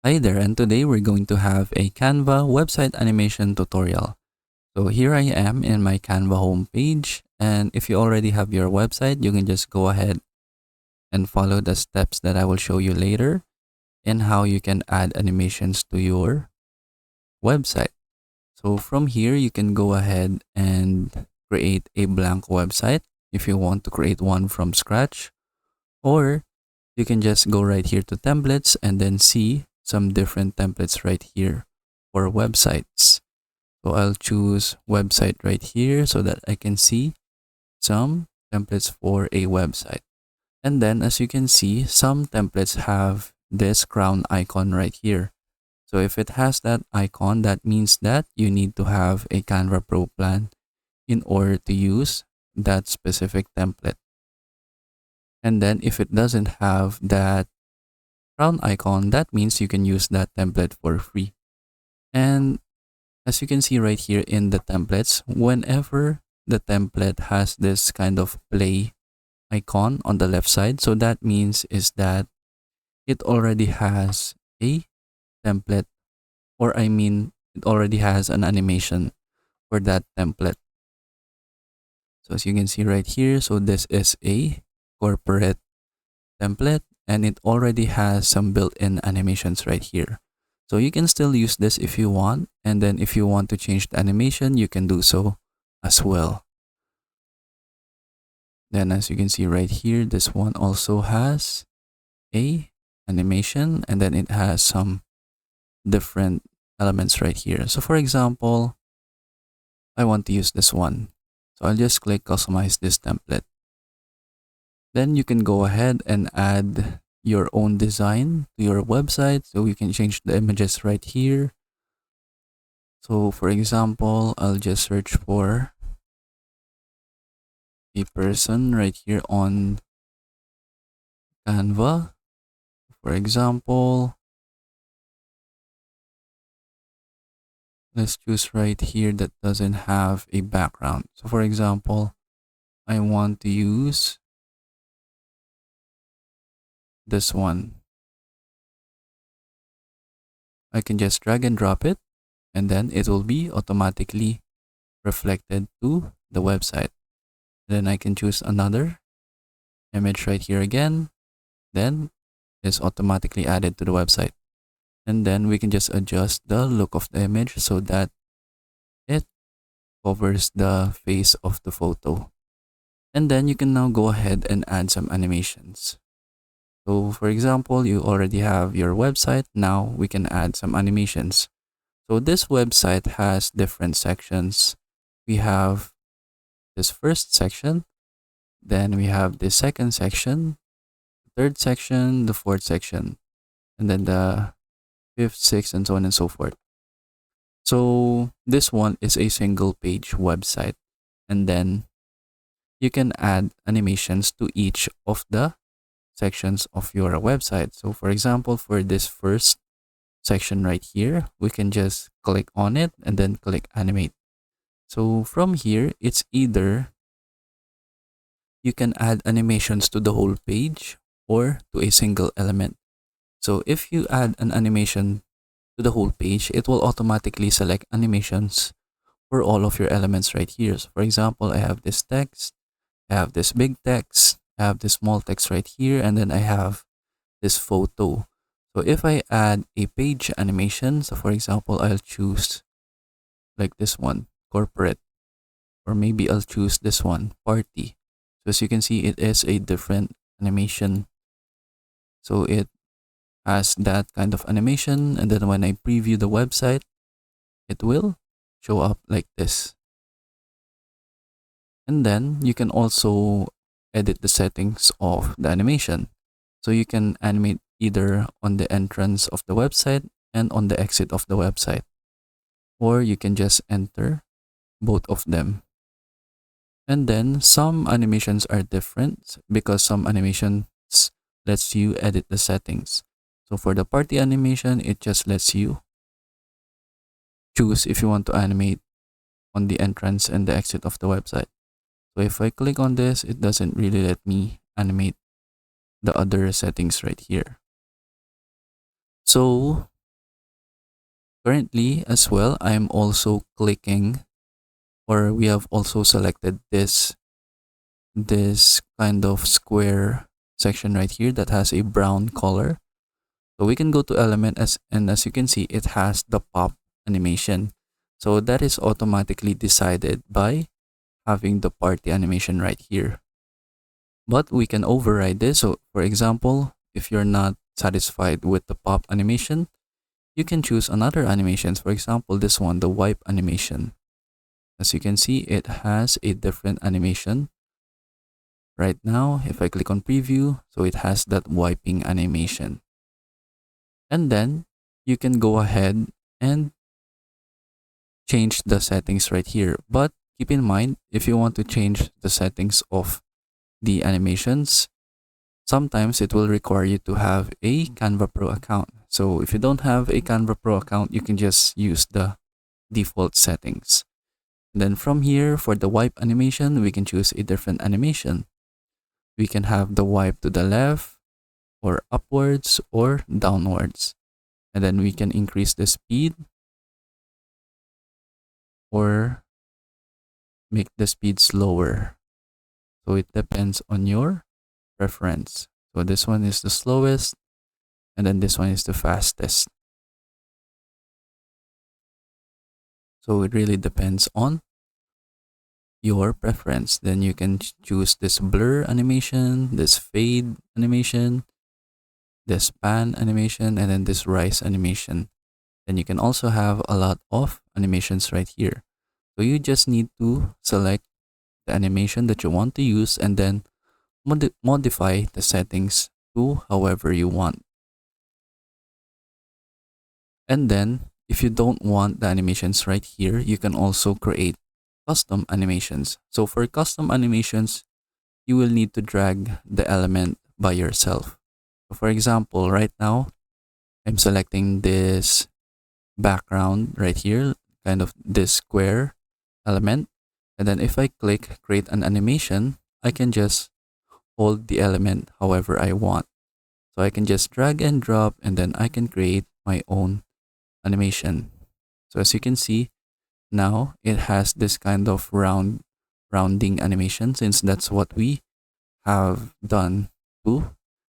Hi there, and today we're going to have a Canva website animation tutorial. So here I am in my Canva homepage, and if you already have your website, you can just go ahead and follow the steps that I will show you later in how you can add animations to your website. So from here, you can go ahead and create a blank website if you want to create one from scratch, or you can just go right here to templates and then see some different templates right here for websites. So I'll choose website right here so that I can see some templates for a website. And then as you can see, some templates have this crown icon right here. So if it has that icon, that means that you need to have a Canva Pro plan in order to use that specific template. And then if it doesn't have that crown icon, that means you can use that template for free. And as you can see right here in the templates, whenever the template has this kind of play icon on the left side, so that means is that it already has a template, or I mean it already has an animation for that template. So as you can see right here, so this is a corporate template and it already has some built-in animations right here. So you can still use this if you want, and then if you want to change the animation, you can do so as well. Then as you can see right here, this one also has a animation and then it has some different elements right here. So for example, I want to use this one. So I'll just click customize this template. Then you can go ahead and add your own design to your website. So you can change the images right here. So for example, I'll just search for a person right here on Canva. For example, let's choose right here that doesn't have a background. So for example, I want to use this one. I can just drag and drop it and then it will be automatically reflected to the website. Then I can choose another image right here again. Then it's automatically added to the website. And then we can just adjust the look of the image so that it covers the face of the photo. And then you can now go ahead and add some animations. So for example, you already have your website. Now we can add some animations. So this website has different sections. We have this first section, then we have the second section, third section, the fourth section, and then the fifth, sixth, and so on and so forth. So this one is a single page website, and then you can add animations to each of the sections of your website. So for example, for this first section right here, we can just click on it and then click animate. So from here, it's either you can add animations to the whole page or to a single element. So if you add an animation to the whole page, it will automatically select animations for all of your elements right here. So for example, I have this text, I have this big text, I have this small text right here, and then I have this photo. So if I add a page animation, so for example, I'll choose like this one, corporate, or maybe I'll choose this one, party. So as you can see, it is a different animation. So it has that kind of animation, and then when I preview the website, it will show up like this. And then you can also edit the settings of the animation. So you can animate either on the entrance of the website and on the exit of the website, or you can just enter both of them. And then some animations are different because some animations lets you edit the settings. So for the party animation, it just lets you choose if you want to animate on the entrance and the exit of the website. So if I click on this, it doesn't really let me animate the other settings right here. So Currently as well, I'm also clicking, or we have also selected this kind of square section right here that has a brown color. So we can go to element and as you can see, it has the pop animation. So that is automatically decided by having the party animation right here. But we can override this. So for example, if you're not satisfied with the pop animation, you can choose another animations. For example, this one, the wipe animation. As you can see, it has a different animation right now. If I click on preview, so it has that wiping animation. And then you can go ahead and change the settings right here. But keep in mind, if you want to change the settings of the animations, sometimes it will require you to have a Canva Pro account. So if you don't have a Canva Pro account, you can just use the default settings. Then from here, for the wipe animation, we can choose a different animation. We can have the wipe to the left, or upwards, or downwards. And then we can increase the speed or make the speed slower. So it depends on your preference. So this one is the slowest, and then this one is the fastest. So it really depends on your preference. Then you can choose this blur animation, this fade animation, this pan animation, and then this rise animation. Then you can also have a lot of animations right here. So you just need to select the animation that you want to use and then modify the settings to however you want. And then if you don't want the animations right here, you can also create custom animations. So for custom animations, you will need to drag the element by yourself. So for example, right now, I'm selecting this background right here, kind of this square element. And then if I click create an animation, I can just hold the element however I want. So I can just drag and drop, and then I can create my own animation. So as you can see, now it has this kind of rounding animation, since that's what we have done to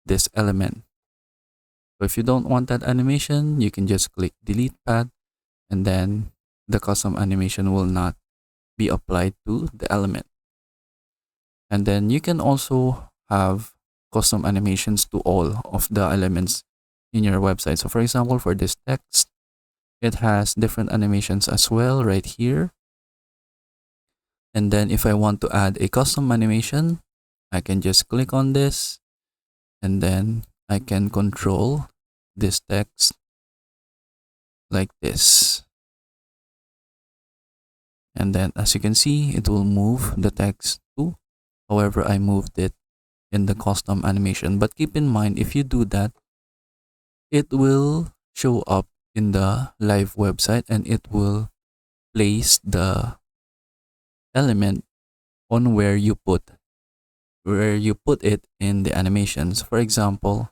this element. So if you don't want that animation, you can just click delete path, and then the custom animation will not be applied to the element. And then you can also have custom animations to all of the elements in your website. So for example, for this text, it has different animations as well right here. And then if I want to add a custom animation, I can just click on this, and then I can control this text like this. And then as you can see, it will move the text to however I moved it in the custom animation. But keep in mind, if you do that, it will show up in the live website and it will place the element on where you put it in the animations. For example,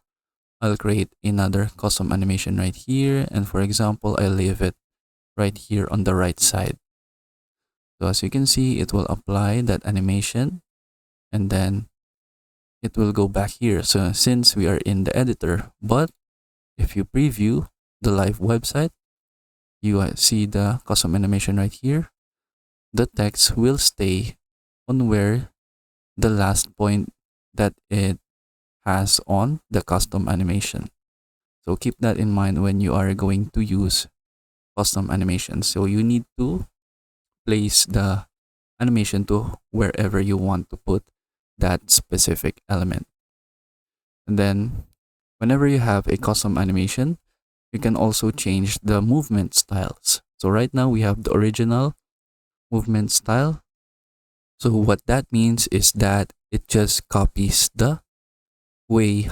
I'll create another custom animation right here, and for example, I leave it right here on the right side. So as you can see, it will apply that animation, and then it will go back here. So since we are in the editor, but if you preview the live website, you see the custom animation right here. The text will stay on where the last point that it has on the custom animation. So keep that in mind when you are going to use custom animations. So you need to place the animation to wherever you want to put that specific element. And then whenever you have a custom animation, you can also change the movement styles. So right now we have the original movement style. So what that means is that it just copies the way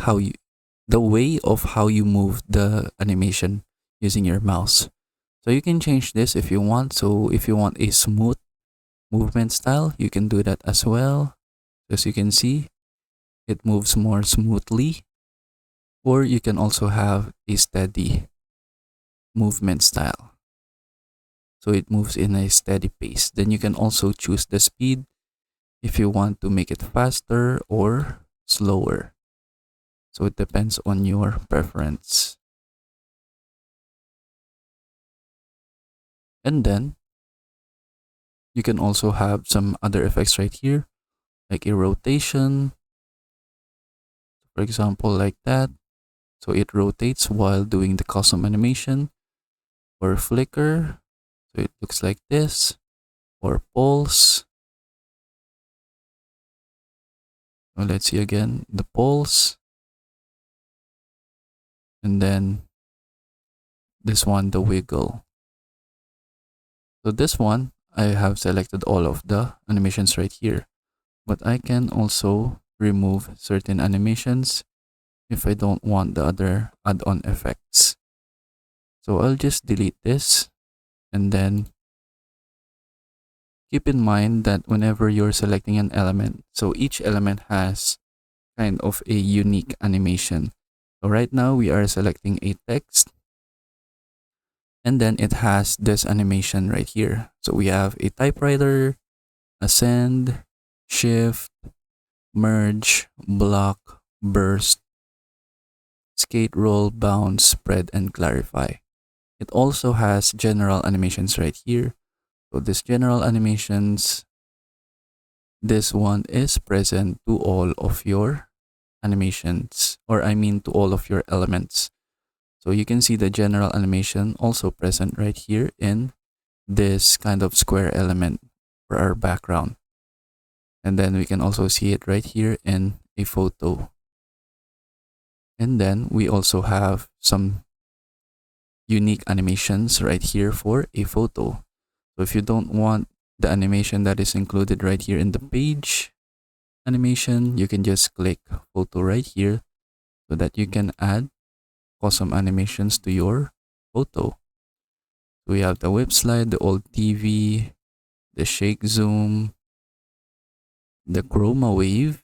of how you move the animation using your mouse. So you can change this if you want. So if you want a smooth movement style, you can do that as well. As you can see, it moves more smoothly. Or you can also have a steady movement style. So it moves in a steady pace. Then you can also choose the speed if you want to make it faster or slower. So it depends on your preference. And then you can also have some other effects right here, like a rotation, for example, like that. So it rotates while doing the custom animation, or flicker. So it looks like this, or pulse. So let's see again, the pulse. And then this one, the wiggle. So this one, I have selected all of the animations right here, but I can also remove certain animations if I don't want the other add-on effects. So I'll just delete this, and then keep in mind that whenever you're selecting an element, so each element has kind of a unique animation. So right now we are selecting a text, and then it has this animation right here. So we have a typewriter, ascend, shift, merge, block, burst, skate, roll, bounce, spread, and clarify. It also has general animations right here. So this general animations, this one is present to all of your animations, or I mean to all of your elements. So you can see the general animation also present right here in this kind of square element for our background. And then we can also see it right here in a photo. And then we also have some unique animations right here for a photo. So if you don't want the animation that is included right here in the page animation, you can just click photo right here so that you can add custom animations to your photo. We have the whip slide, the old TV, the shake zoom, the chroma wave,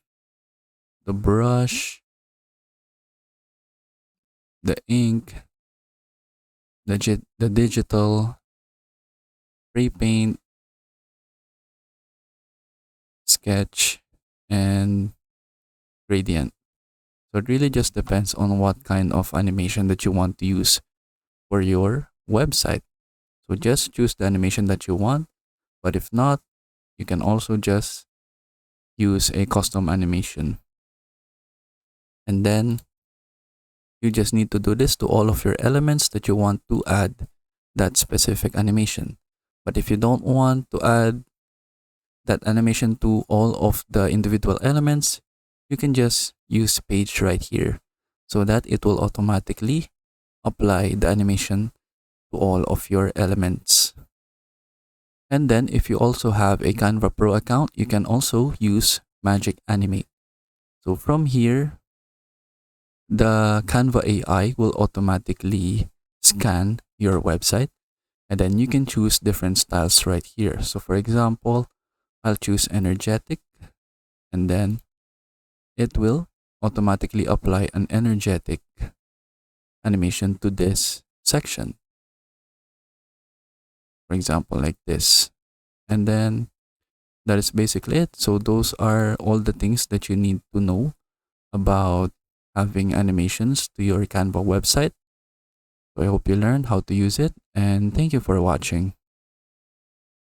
the brush, the ink, the digital, spray paint, sketch, and gradient. So it really just depends on what kind of animation that you want to use for your website. So just choose the animation that you want, but if not, you can also just use a custom animation. And then you just need to do this to all of your elements that you want to add that specific animation. But if you don't want to add that animation to all of the individual elements, you can just use page right here so that it will automatically apply the animation to all of your elements. And then if you also have a Canva Pro account, you can also use Magic Animate. So from here, the Canva AI will automatically scan your website, and then you can choose different styles right here. So for example, I'll choose energetic, and then it will automatically apply an energetic animation to this section. For example, like this. And then that is basically it. So those are all the things that you need to know about having animations to your Canva website. So I hope you learned how to use it, and thank you for watching.